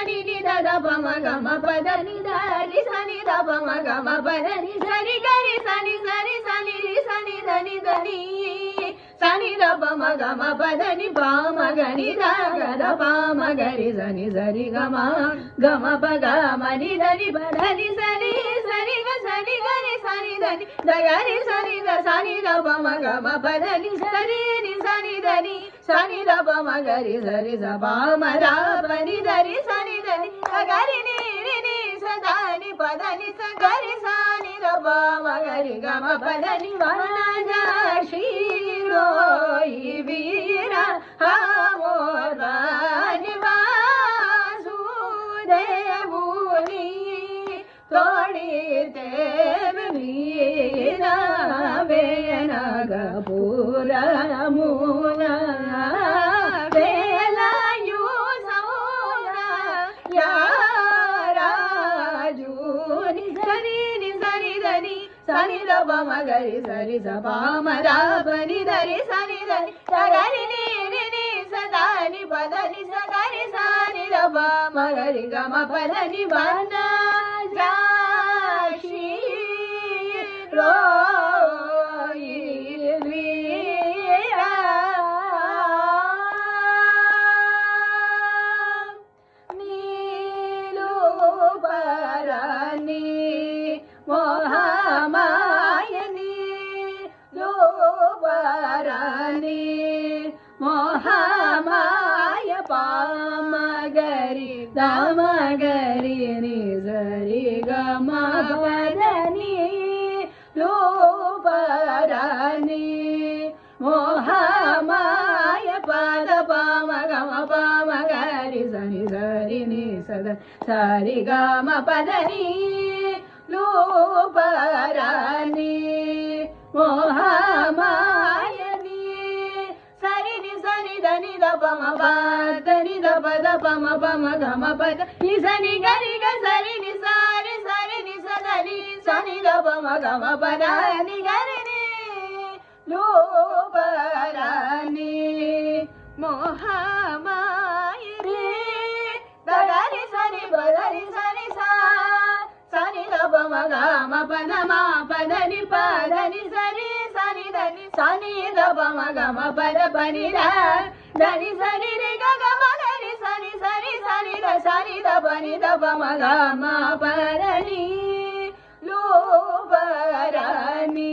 సని ని ద ప మ గ మ ప ద ని ద రి సని ద ప మ గ మ ప ద ని సరి గ రి సని సరి సని రి సని ద ని ద ని సని ద ప మ గ మ ప ద ని ప మ గ ని ద గ ద ప మ గ రి సని సరి గ మ ప గ మ ని ద ని ప ద ని సరి సరి గ సని గ రి సని ద ని ద గ రి సని ద సని ద ప మ గ మ ప ద ని సరి ని సని ద ని సని ద ప మ గ రి సరి స ప మ ర ప ని ద రి సని ద ని ద గ రి ని రి ని స ద ని ప ద ని స గ రి స ని ద ప మ గ రి గ మ ప ద ని వ న జ శిరోయి వీర హమోర నివాసుదేవుని తోడితే వీర వేనగపురమున వేలయు సౌర యారాజుని సరి ని సరి దని సని ద ప మ గ రి సరి స ప మ ర ప ని ద రి సని ద ని ద గ రి ని రి ని స ద ని ప ద ని స గ రి స ని ద ప మ గ రి గ మ ప ద ని వ న జ శిరోయి వీర నీలూపరని మోహమాయని లూపరని మోహమాయ పామగరి దమగరి ని సరి గ మ ప ద ని లూపరని మోహమాయ పద ప మ గ మ ప మ గ రి సని సరి ని సద సరి గ మ ప ద ని లూపరని మోహమాయని సరి ని సని ద ని ద ప మ ప ద ని ద ప ద ప మ ప మ గ మ ప ద ని సని గ రి గ సరి ని సరి సరి ని స ద ని సని ద ప మ గ మ ప ద ని గ రి ని లూపరని మోహమాయని ద గ రి సని ప ద రి సని స సని ద ప మ గ మ ప ద మ ప ద ని ప ద ని సరి సని ద ని సని ద ప మ గ మ ప ద ప ని ద ద ని సరి రి గ గ మ గ రి సని సరి సని ద సని ద ప ని ద ప మ గ మ ప ద ని లూపరని